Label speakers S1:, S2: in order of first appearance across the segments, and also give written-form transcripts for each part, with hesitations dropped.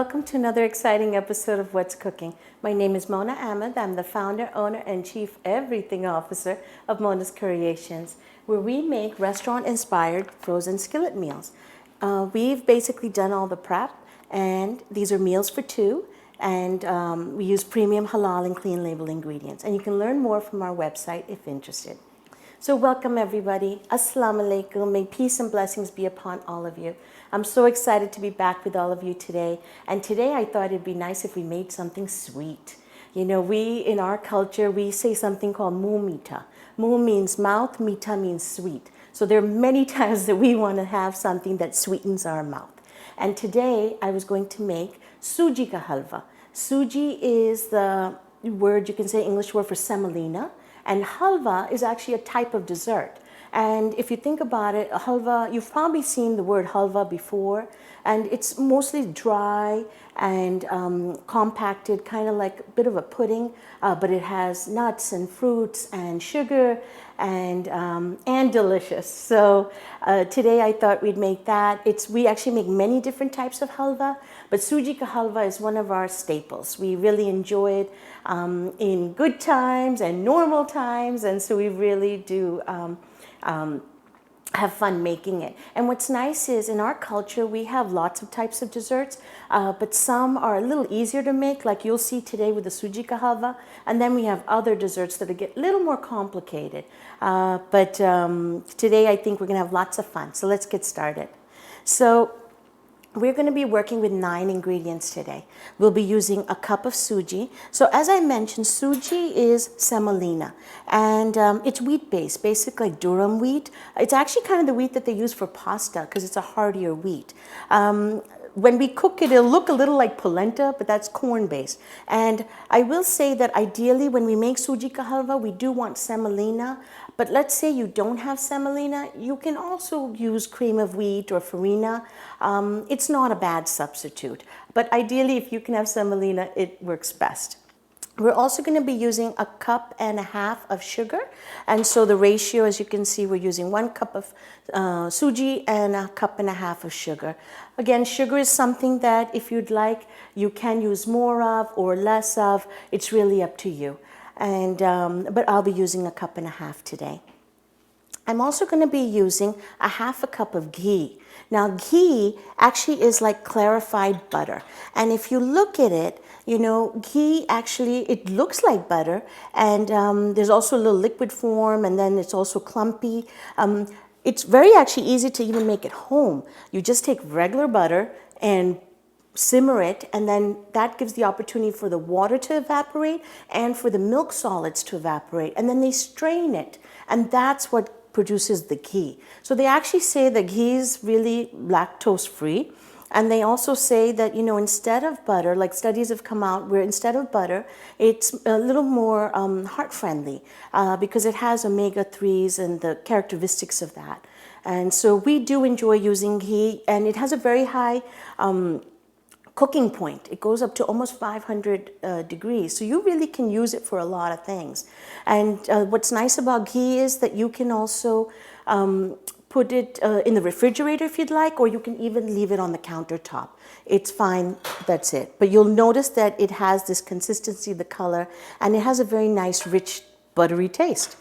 S1: welcome to another exciting episode of What's Cooking. My name is Mona Ahmed. I'm the founder, owner, and chief everything officer of Mona's Creations, where we make restaurant-inspired frozen skillet meals. We've basically done all the prep, and these are meals for two, and we use premium halal and clean label ingredients. And you can learn more from our website if interested. So welcome everybody. Assalamu alaikum. May peace and blessings be upon all of you. I'm so excited to be back with all of you today. And today I thought it'd be nice if we made something sweet. You know, in our culture, we say something called muh mita. Muh means mouth, mita means sweet. So there are many times that we want to have something that sweetens our mouth. And today I was going to make Sooji ka halwa. Sooji is the word, you can say English word for semolina. And halwa is actually a type of dessert. And if you think about it, halwa, you've probably seen the word halwa before, and it's mostly dry and compacted, kind of like a bit of a pudding, but it has nuts and fruits and sugar and delicious. So today I thought we'd make that. We actually make many different types of halwa, but Sooji ka halwa is one of our staples. We really enjoy it in good times and normal times, and so we really do have fun making it. And what's nice is in our culture we have lots of types of desserts, but some are a little easier to make, like you'll see today with the Sooji ka halwa, and then we have other desserts that get a little more complicated. But today I think we're going to have lots of fun. So let's get started. So we're going to be working with 9 ingredients today. We'll be using a cup of Sooji. So as I mentioned, Sooji is semolina, and it's wheat-based, basically like durum wheat. It's actually kind of the wheat that they use for pasta because it's a heartier wheat. When we cook it, it'll look a little like polenta, but that's corn-based. And I will say that ideally when we make Sooji ka halwa, we do want semolina. But let's say you don't have semolina, you can also use cream of wheat or farina. It's not a bad substitute. But ideally, if you can have semolina, it works best. We're also going to be using 1.5 cups of sugar. And so the ratio, as you can see, we're using 1 cup of Sooji and 1.5 cups of sugar. Again, sugar is something that if you'd like, you can use more of or less of. It's really up to you. And but I'll be using 1.5 cups today. I'm also going to be using 1/2 cup of ghee. Now, ghee actually is like clarified butter. And if you look at it, you know, ghee actually, it looks like butter. And there's also a little liquid form, and then it's also clumpy. It's very actually easy to even make at home. You just take regular butter and simmer it, and then that gives the opportunity for the water to evaporate and for the milk solids to evaporate. And then they strain it, and that's what produces the ghee. So they actually say that ghee is really lactose free. And they also say that, you know, instead of butter, like studies have come out where instead of butter, it's a little more heart friendly because it has omega-3s and the characteristics of that. And so we do enjoy using ghee, and it has a very high cooking point. It goes up to almost 500 degrees. So you really can use it for a lot of things. And what's nice about ghee is that you can also put it in the refrigerator if you'd like, or you can even leave it on the countertop. It's fine, that's it. But you'll notice that it has this consistency, the color, and it has a very nice, rich, buttery taste.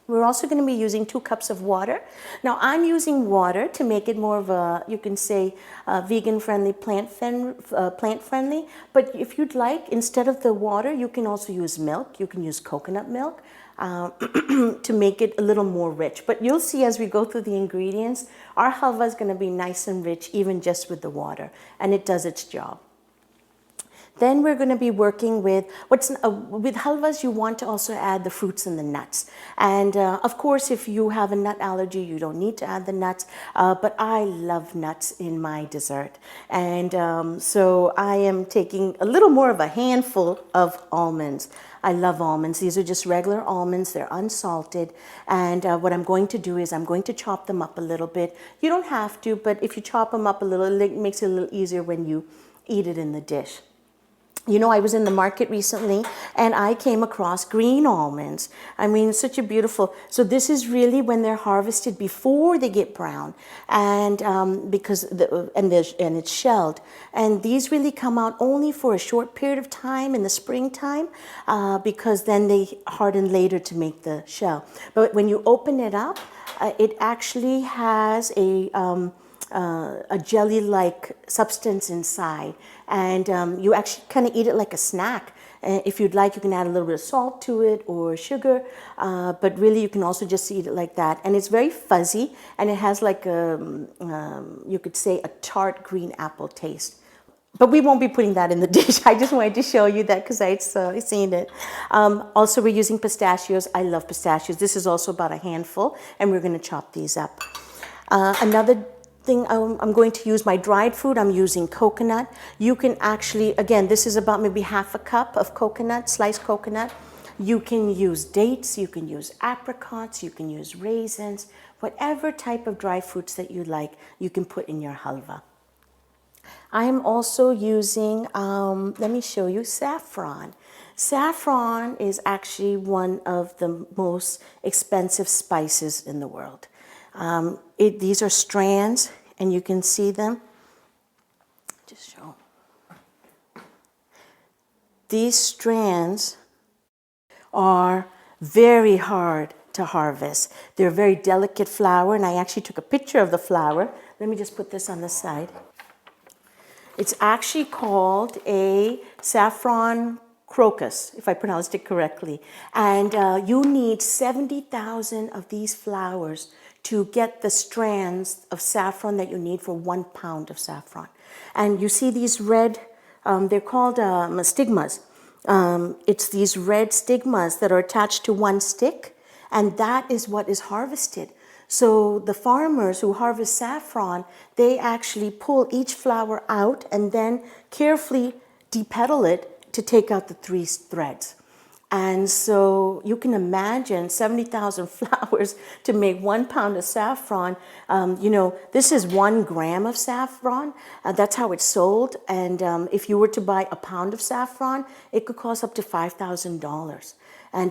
S1: We're also going to be using 2 cups of water. Now, I'm using water to make it more of a, you can say, vegan-friendly, plant-friendly. But if you'd like, instead of the water, you can also use milk. You can use coconut milk to make it a little more rich. But you'll see as we go through the ingredients, our halwa is going to be nice and rich, even just with the water. And it does its job. Then we're going to be working with with halwas, you want to also add the fruits and the nuts. And of course, if you have a nut allergy, you don't need to add the nuts. But I love nuts in my dessert. And so I am taking a little more of a handful of almonds. I love almonds. These are just regular almonds. They're unsalted. And what I'm going to do is I'm going to chop them up a little bit. You don't have to, but if you chop them up a little, it makes it a little easier when you eat it in the dish. You know, I was in the market recently and I came across green almonds. I mean, such a beautiful. So this is really when they're harvested before they get brown, and because and it's shelled. And these really come out only for a short period of time in the springtime, because then they harden later to make the shell. But when you open it up, it actually has a jelly-like substance inside, and you actually kind of eat it like a snack. If you'd like, you can add a little bit of salt to it or sugar, but really you can also just eat it like that. And it's very fuzzy, and it has like you could say a tart green apple taste. But we won't be putting that in the dish. I just wanted to show you that because I'd seen it. Also, we're using pistachios. I love pistachios. This is also about a handful, and we're going to chop these up. Another thing, I'm going to use my dried fruit. I'm using coconut. You can actually, again, this is about maybe half a cup of coconut, sliced coconut. You can use dates, you can use apricots, you can use raisins, whatever type of dry fruits that you like, you can put in your halwa. I'm also using, let me show you, saffron. Saffron is actually one of the most expensive spices in the world. These are strands, and you can see them. Just show. These strands are very hard to harvest. They're a very delicate flower, and I actually took a picture of the flower. Let me just put this on the side. It's actually called a saffron crocus, if I pronounced it correctly. And you need 70,000 of these flowers to get the strands of saffron that you need for 1 pound of saffron. And you see these red, they're called stigmas. It's these red stigmas that are attached to one stick, and that is what is harvested. So the farmers who harvest saffron, they actually pull each flower out and then carefully depetal it to take out the 3 threads. And so you can imagine 70,000 flowers to make 1 pound of saffron. You know, this is 1 gram of saffron. That's how it's sold. And if you were to buy a pound of saffron, it could cost up to $5,000.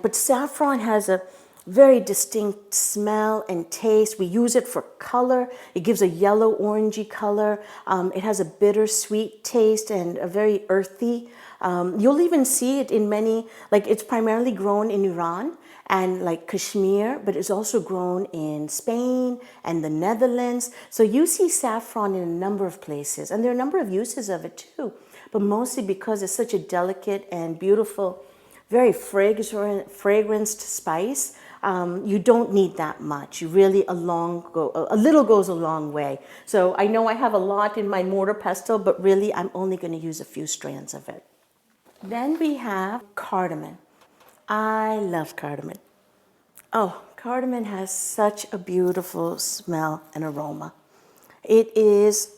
S1: But saffron has a very distinct smell and taste. We use it for color. It gives a yellow orangey color. It has a bittersweet taste and a very earthy. You'll even see it in many, like it's primarily grown in Iran and like Kashmir, but it's also grown in Spain and the Netherlands. So you see saffron in a number of places, and there are a number of uses of it too, but mostly because it's such a delicate and beautiful, very fragranced spice. You don't need that much. You really, a little goes a long way. So I know I have a lot in my mortar pestle, but really I'm only going to use a few strands of it. Then we have cardamom. I love cardamom. Oh, cardamom has such a beautiful smell and aroma. It is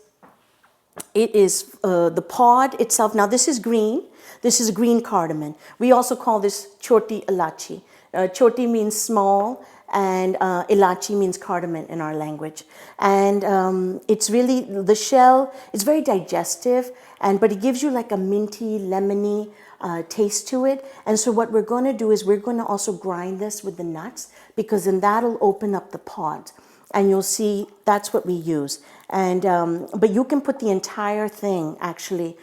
S1: the pod itself. Now this is green. This is green cardamom. We also call this choti ilachi. Choti means small, and ilachi means cardamom in our language. And it's really, the shell is very digestive, but it gives you like a minty, lemony taste to it. And so what we're going to do is we're going to also grind this with the nuts, because then that'll open up the pod. And you'll see that's what we use. And but you can put the entire thing actually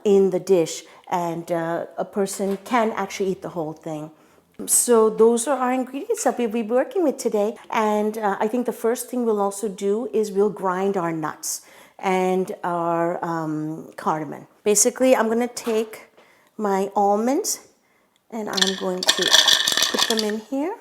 S1: in the dish, and a person can actually eat the whole thing. So those are our ingredients that we'll be working with today. And I think the first thing we'll also do is we'll grind our nuts and our cardamom. Basically, I'm going to take my almonds and I'm going to put them in here.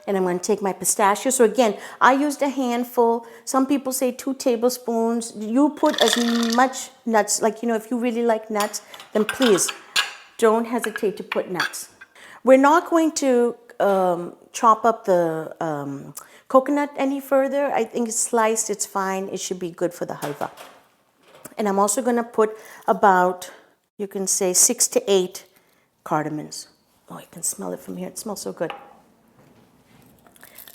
S1: And I'm going to take my pistachio. So again, I used a handful. Some people say 2 tablespoons. You put as much nuts, like, you know, if you really like nuts, then please don't hesitate to put nuts. We're not going to chop up the coconut any further. I think it's sliced, it's fine. It should be good for the halwa. And I'm also going to put about, you can say 6 to 8 cardamoms. Oh, you can smell it from here. It smells so good.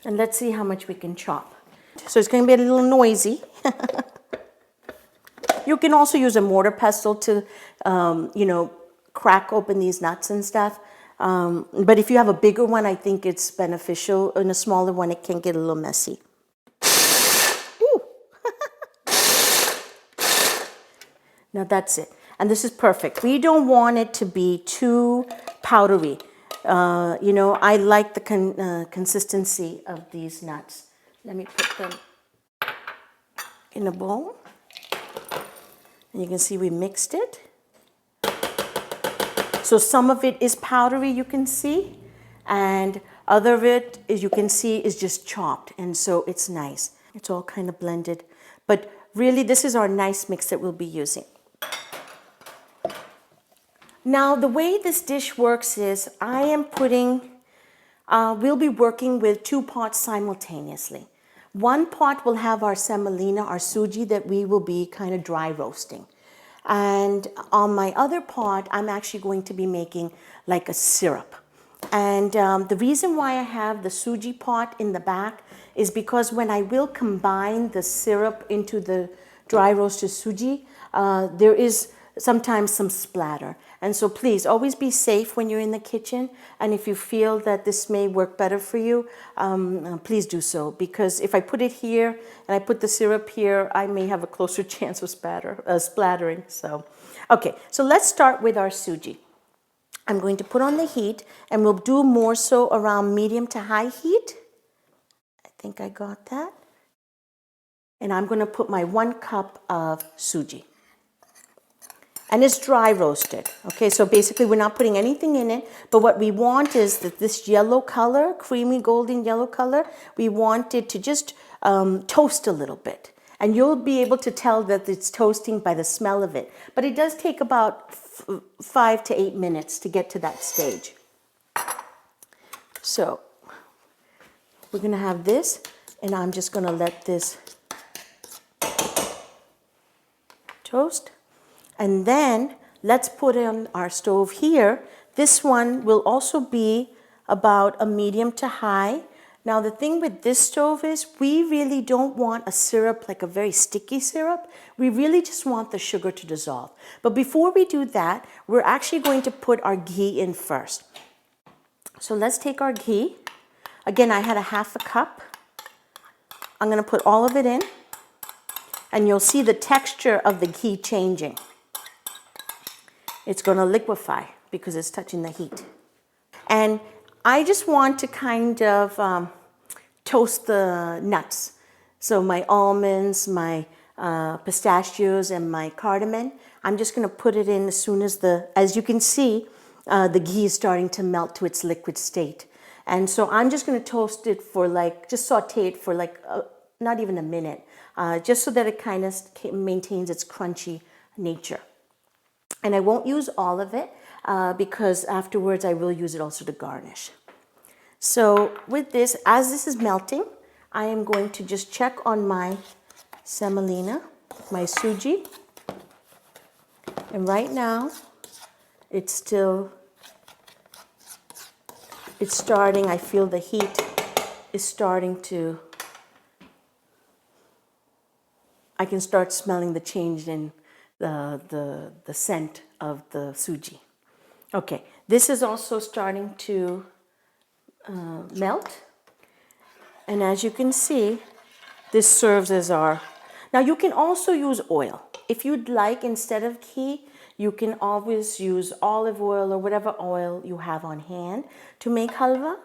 S1: And let's see how much we can chop. So it's going to be a little noisy. You can also use a mortar pestle to, you know, crack open these nuts and stuff. But if you have a bigger one, I think it's beneficial. In a smaller one, it can get a little messy. Ooh. Now that's it. And this is perfect. We don't want it to be too powdery. You know, I like the consistency of these nuts. Let me put them in a bowl. And you can see we mixed it. So some of it is powdery, you can see, and other of it, as you can see, is just chopped, and so it's nice. It's all kind of blended. But really, this is our nice mix that we'll be using. Now, the way this dish works is I am putting, we'll be working with 2 pots simultaneously. One pot will have our semolina, our Sooji, that we will be kind of dry roasting. And on my other pot, I'm actually going to be making like a syrup. And the reason why I have the Sooji pot in the back is because when I will combine the syrup into the dry roasted Sooji, there is sometimes some splatter. And so please always be safe when you're in the kitchen. And if you feel that this may work better for you, please do so. Because if I put it here and I put the syrup here, I may have a closer chance of splattering. So, okay, so let's start with our Sooji. I'm going to put on the heat, and we'll do more so around medium to high heat. I think I got that. And I'm going to put my 1 cup of Sooji. And it's dry roasted. Okay, so basically we're not putting anything in it, but what we want is that this yellow color, creamy golden yellow color, we want it to just toast a little bit. And you'll be able to tell that it's toasting by the smell of it. But it does take about 5 to 8 minutes to get to that stage. So we're gonna have this, and I'm just gonna let this toast. And then let's put it on our stove here. This one will also be about a medium to high. Now the thing with this stove is we really don't want a syrup, like a very sticky syrup. We really just want the sugar to dissolve. But before we do that, we're actually going to put our ghee in first. So let's take our ghee. Again, I had a 1/2 cup. I'm gonna put all of it in, and you'll see the texture of the ghee changing. It's going to liquefy because it's touching the heat. And I just want to kind of toast the nuts. So my almonds, my pistachios, and my cardamom. I'm just going to put it in as soon as you can see, the ghee is starting to melt to its liquid state. And so I'm just going to toast it for just saute it for not even a minute, just so that it kind of maintains its crunchy nature. And I won't use all of it because afterwards I will use it also to garnish. So with this, as this is melting, I am going to just check on my semolina, my Sooji. And right now, it's starting, I feel the heat is starting to, I can start smelling the change in the scent of the Sooji. Okay, this is also starting to melt. And as you can see, this serves as our... Now you can also use oil. If you'd like, instead of ghee, you can always use olive oil or whatever oil you have on hand to make halwa.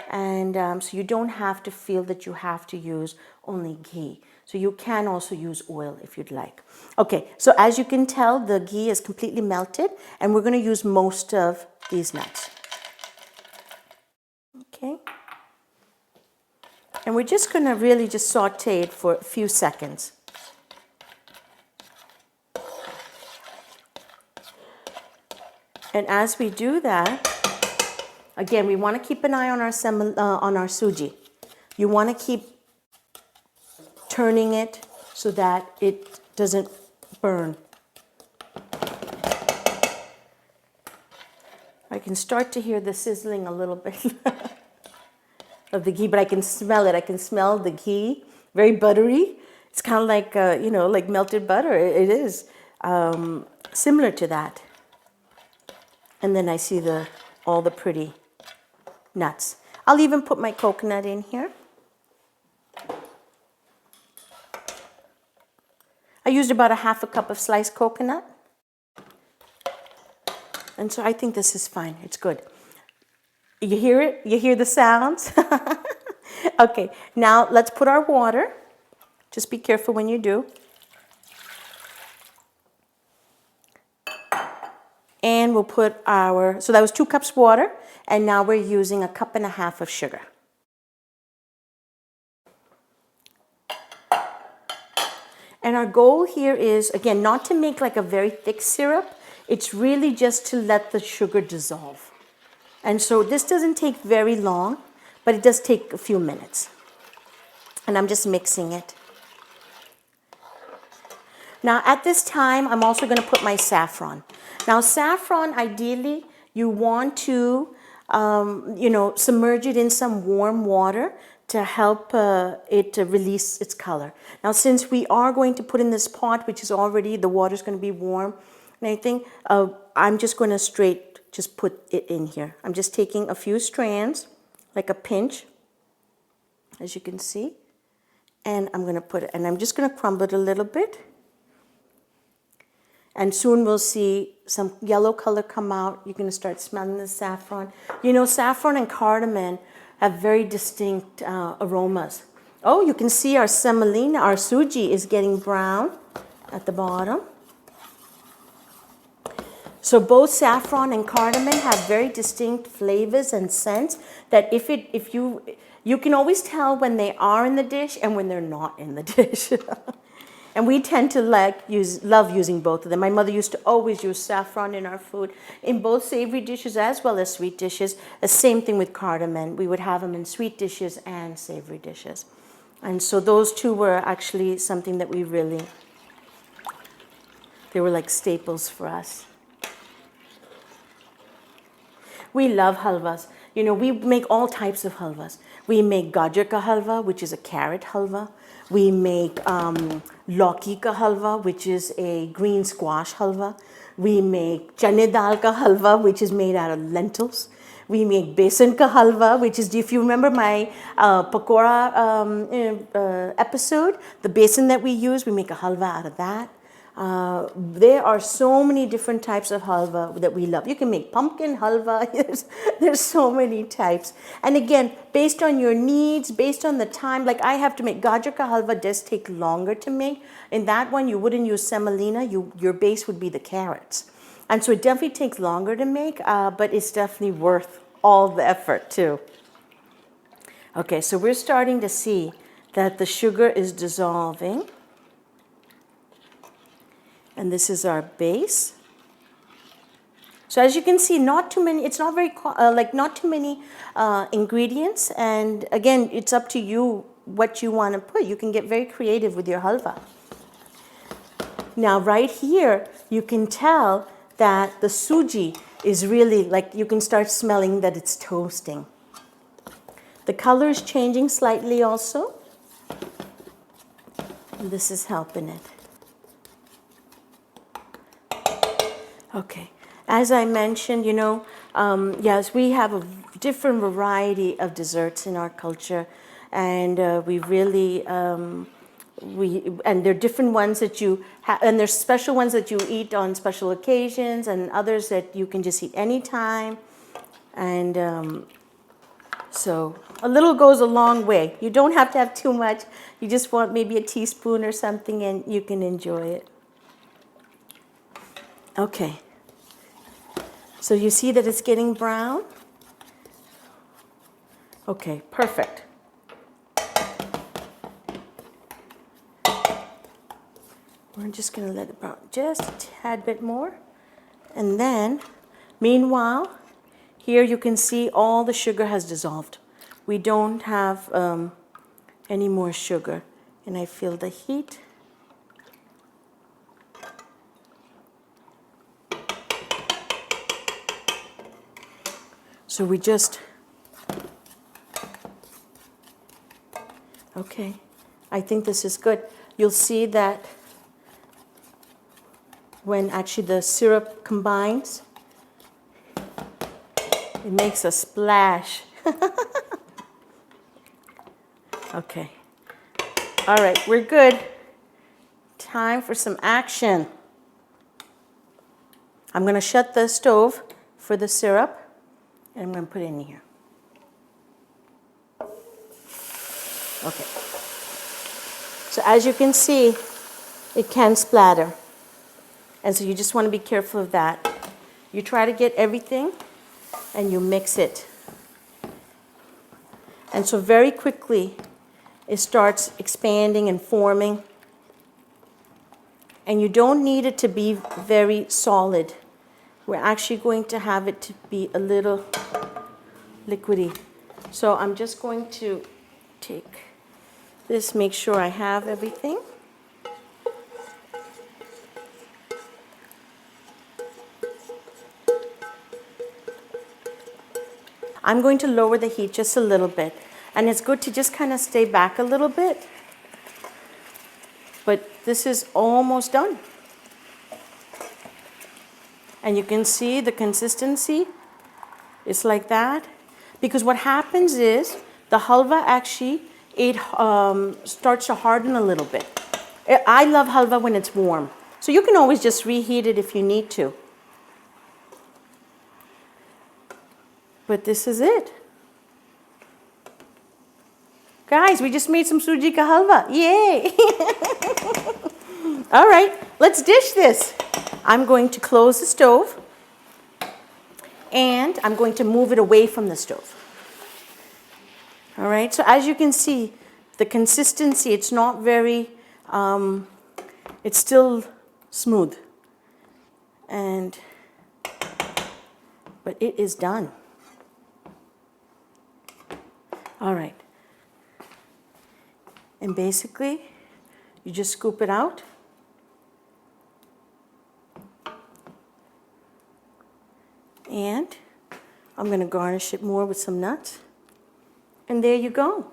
S1: And so you don't have to feel that you have to use only ghee. So you can also use oil if you'd like. Okay, so as you can tell, the ghee is completely melted, and we're going to use most of these nuts. Okay. And we're just going to really just saute it for a few seconds. And as we do that, again, we want to keep an eye on our Sooji. You want to keep turning it so that it doesn't burn. I can start to hear the sizzling a little bit of the ghee, but I can smell it. I can smell the ghee, very buttery. It's kind of like, like melted butter. It is. similar to that. And then I see all the pretty nuts. I'll even put my coconut in here. I used about a half a cup of sliced coconut. And so I think this is fine. It's good. You hear it? You hear the sounds? Okay, now let's put our water. Just be careful when you do. And we'll put so that was 2 cups water, and now we're using 1.5 cups of sugar. And our goal here is, again, not to make like a very thick syrup. It's really just to let the sugar dissolve. And so this doesn't take very long, but it does take a few minutes. And I'm just mixing it. Now at this time, I'm also going to put my saffron. Now saffron, ideally, you want to, submerge it in some warm water to help it to release its color. Now since we are going to put in this pot, which is already, the water's going to be warm and everything, I'm just going to just put it in here. I'm just taking a few strands, like a pinch, as you can see, and I'm going to put it, and I'm just going to crumble it a little bit. And soon we'll see some yellow color come out. You're going to start smelling the saffron. You know, saffron and cardamom have very distinct aromas. Oh, you can see our semolina, our Sooji is getting brown at the bottom. So both saffron and cardamom have very distinct flavors and scents that you can always tell when they are in the dish and when they're not in the dish. And we tend to love using both of them. My mother used to always use saffron in our food, in both savory dishes as well as sweet dishes. The same thing with cardamom. We would have them in sweet dishes and savory dishes. And so those two were actually something that they were like staples for us. We love halwas. You know, we make all types of halwas. We make gajar ka halwa, which is a carrot halwa. We make lauki ka halwa, which is a green squash halwa. We make chane dal ka halwa, which is made out of lentils. We make besan ka halwa, which is, if you remember my pakora episode, the besan that we use, we make a halwa out of that. There are so many different types of halwa that we love. You can make pumpkin halwa. There's so many types. And again, based on your needs, based on the time, like I have to make gajar ka halwa does take longer to make. In that one, you wouldn't use semolina. Your base would be the carrots. And so it definitely takes longer to make, but it's definitely worth all the effort too. Okay, so we're starting to see that the sugar is dissolving. And this is our base. So as you can see, not too many, it's not very, not too many ingredients. And again, it's up to you what you want to put. You can get very creative with your halwa. Now right here, you can tell that the Sooji is really, like, you can start smelling that it's toasting. The color is changing slightly also. And this is helping it. Okay, as I mentioned, yes, we have a different variety of desserts in our culture, and we really, and there are different ones that you have, and there's special ones that you eat on special occasions, and others that you can just eat anytime, and so a little goes a long way. You don't have to have too much. You just want maybe a teaspoon or something, and you can enjoy it. Okay, so you see that it's getting brown? Okay, perfect. We're just going to let it brown just a tad bit more. And then, meanwhile, here you can see all the sugar has dissolved. We don't have any more sugar. And I feel the heat. So we just, okay, I think this is good. You'll see that when actually the syrup combines, it makes a splash. Okay. All right, we're good. Time for some action. I'm going to shut the stove for the syrup, and I'm going to put it in here. Okay. So as you can see, it can splatter. And so you just want to be careful of that. You try to get everything, and you mix it. And so very quickly, it starts expanding and forming. And you don't need it to be very solid. We're actually going to have it to be a little liquidy. So I'm just going to take this, make sure I have everything. I'm going to lower the heat just a little bit. And it's good to just kind of stay back a little bit. But this is almost done. And you can see the consistency. It's like that. Because what happens is the halwa actually starts to harden a little bit. I love halwa when it's warm. So you can always just reheat it if you need to. But this is it. Guys, we just made some Sooji ka halwa. Yay! All right, let's dish this. I'm going to close the stove, and I'm going to move it away from the stove. All right, so as you can see, the consistency, it's not very, it's still smooth. But it is done. All right. And basically, you just scoop it out. And I'm going to garnish it more with some nuts. And there you go.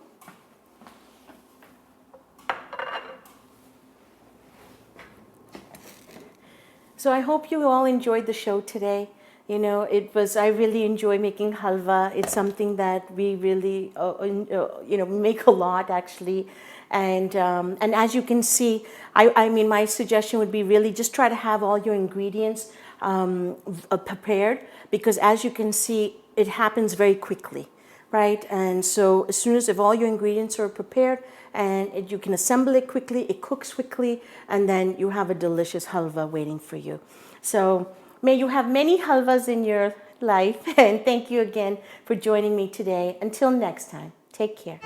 S1: So I hope you all enjoyed the show today. You know, I really enjoy making halwa. It's something that we really, make a lot actually. And as you can see, I mean, my suggestion would be really just try to have all your ingredients prepared, because as you can see, it happens very quickly, right? And so as soon as if all your ingredients are prepared, and you can assemble it quickly, it cooks quickly, and then you have a delicious halwa waiting for you. So may you have many halwas in your life, and thank you again for joining me today. Until next time, take care.